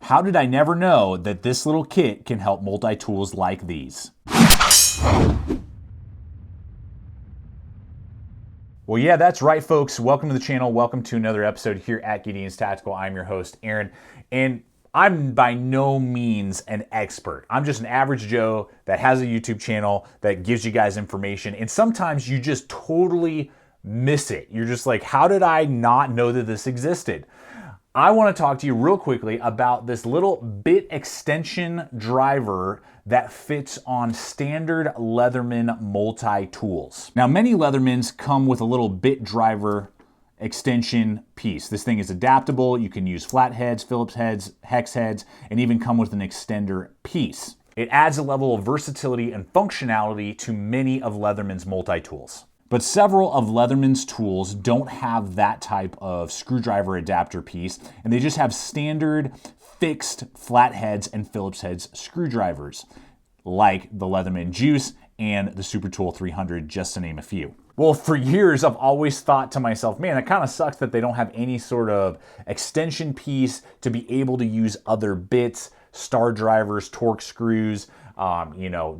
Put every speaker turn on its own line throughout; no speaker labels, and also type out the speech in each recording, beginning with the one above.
How did I never know that this little kit can help multi-tools like these? Well, yeah, that's right, folks. Welcome to the channel. Welcome to another episode here at Gideon's Tactical. I'm your host, Aaron, and I'm by no means an expert. I'm just an average Joe that has a YouTube channel that gives you guys information, and sometimes you just totally miss it. You're just like, how did I not know that this existed? I want to talk to you real quickly about this little bit extension driver that fits on standard Leatherman multi-tools. Now, many Leathermans come with a little bit driver extension piece. This thing is adaptable. You can use flat heads, Phillips heads, hex heads, and even come with an extender piece. It adds a level of versatility and functionality to many of Leatherman's multi-tools. But several of Leatherman's tools don't have that type of screwdriver adapter piece, and they just have standard fixed flatheads and Phillips heads screwdrivers, like the Leatherman Juice and the Super Tool 300, just to name a few. Well, for years, I've always thought to myself, man, it kind of sucks that they don't have any sort of extension piece to be able to use other bits, star drivers, torque screws,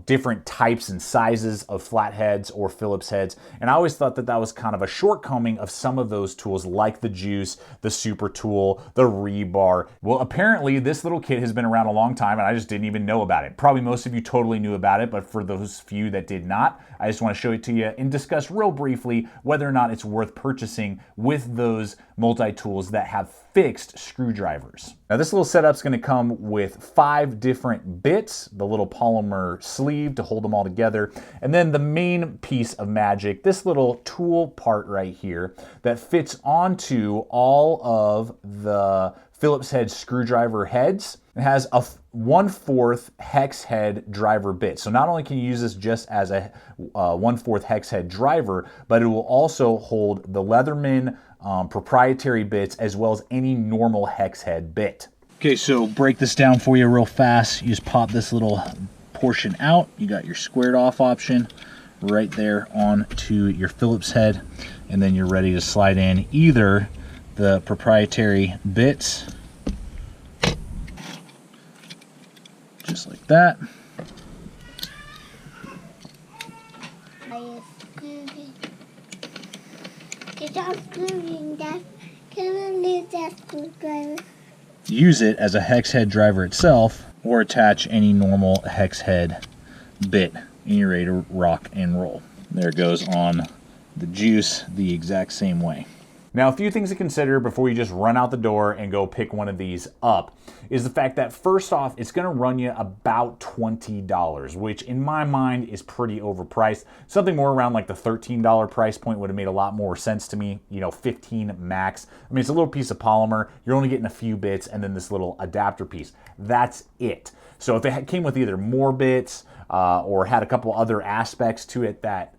different types and sizes of flatheads or Phillips heads. And I always thought that that was kind of a shortcoming of some of those tools like the Juice, the Super Tool, the Rebar. Well, apparently this little kit has been around a long time and I just didn't even know about it. Probably most of you totally knew about it, but for those few that did not, I just want to show it to you and discuss real briefly whether or not it's worth purchasing with those multi-tools that have fixed screwdrivers. Now this little setup's going to come with 5 different bits, the little polymer sleeve to hold them all together, and then the main piece of magic, this little tool part right here that fits onto all of the Phillips head screwdriver heads. It has a 1/4 hex head driver bit. So not only can you use this just as a 1/4 hex head driver, but it will also hold the Leatherman proprietary bits as well as any normal hex head bit. Okay, so break this down for you real fast. You just pop this little portion out. You got your squared off option right there onto your Phillips head, and then you're ready to slide in either the proprietary bits, just like that. Use it as a hex head driver itself, or attach any normal hex head bit, and you're ready to rock and roll. There it goes on the Juice the exact same way. Now, a few things to consider before you just run out the door and go pick one of these up is the fact that first off, it's going to run you about $20, which in my mind is pretty overpriced. Something more around like the $13 price point would have made a lot more sense to me, you know, 15 max. I mean, it's a little piece of polymer. You're only getting a few bits and then this little adapter piece. That's it. So if it came with either more bits, or had a couple other aspects to it that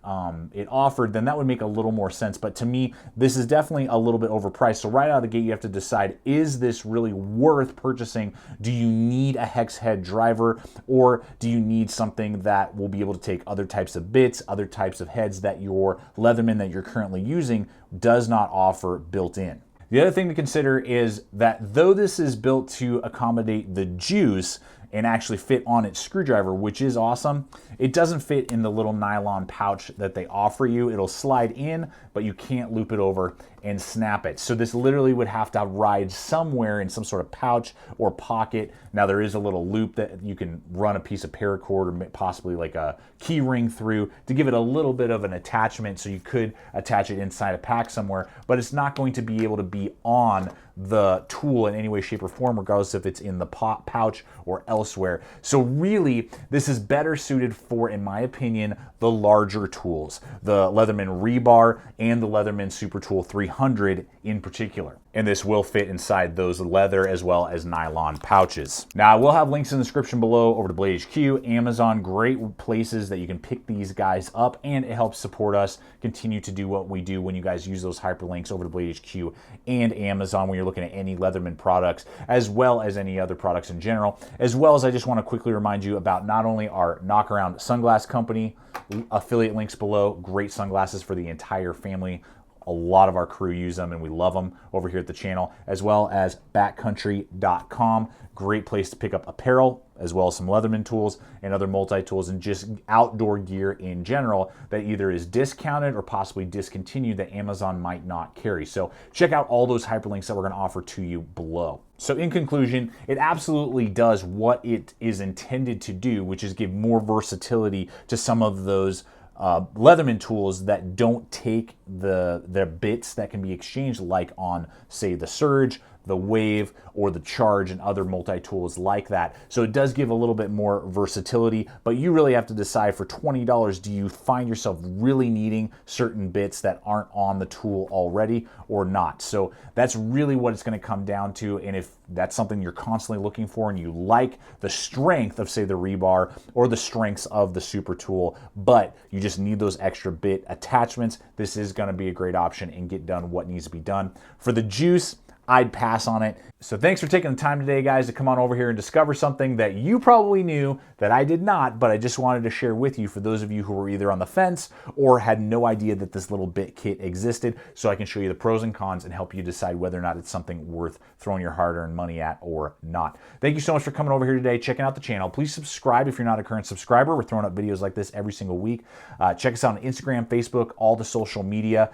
it offered, then that would make a little more sense. But to me, this is definitely a little bit overpriced. So right out of the gate, you have to decide, is this really worth purchasing? Do you need a hex head driver, or do you need something that will be able to take other types of bits, other types of heads that your Leatherman that you're currently using does not offer built in? The other thing to consider is that though this is built to accommodate the Juice and actually fit on its screwdriver, which is awesome, it doesn't fit in the little nylon pouch that they offer you. It'll slide in, but you can't loop it over and snap it. So this literally would have to ride somewhere in some sort of pouch or pocket. Now there is a little loop that you can run a piece of paracord or possibly like a key ring through to give it a little bit of an attachment, so you could attach it inside a pack somewhere, but it's not going to be able to be on the tool in any way, shape, or form, regardless if it's in the pouch or elsewhere. So really, this is better suited for, in my opinion, the larger tools, the Leatherman Rebar and the Leatherman Super Tool 300 in particular. And this will fit inside those leather as well as nylon pouches. Now, I will have links in the description below over to Blade HQ, Amazon, great places that you can pick these guys up, and it helps support us continue to do what we do when you guys use those hyperlinks over to Blade HQ and Amazon when you're looking at any Leatherman products, as well as any other products in general. As well as I just want to quickly remind you about not only our Knockaround Sunglass Company, affiliate links below, great sunglasses for the entire family, A lot of our crew use them and we love them over here at the channel, as well as backcountry.com. Great place to pick up apparel, as well as some Leatherman tools and other multi-tools and just outdoor gear in general that either is discounted or possibly discontinued that Amazon might not carry. So check out all those hyperlinks that we're going to offer to you below. So in conclusion, it absolutely does what it is intended to do, which is give more versatility to some of those Leatherman tools that don't take the bits that can be exchanged, like on, say, the Surge, the Wave, or the Charge, and other multi-tools like that. So it does give a little bit more versatility, but you really have to decide for $20, do you find yourself really needing certain bits that aren't on the tool already or not? So that's really what it's going to come down to. And if that's something you're constantly looking for and you like the strength of, say, the Rebar or the strengths of the Super Tool, but you just need those extra bit attachments, this is going to be a great option and get done what needs to be done. For the juice, I'd pass on it. So thanks for taking the time today, guys, to come on over here and discover something that you probably knew that I did not, but I just wanted to share with you for those of you who were either on the fence or had no idea that this little bit kit existed, so I can show you the pros and cons and help you decide whether or not it's something worth throwing your hard-earned money at or not. Thank you so much for coming over here today, checking out the channel. Please subscribe if you're not a current subscriber. We're throwing up videos like this every single week. Check us out on Instagram, Facebook, all the social media.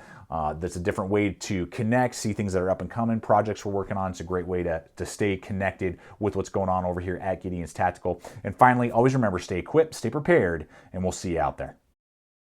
That's a different way to connect, see things that are up and coming, projects we're working on. It's a great way to stay connected with what's going on over here at Gideon's Tactical. And finally, always remember, stay equipped, stay prepared, and we'll see you out there.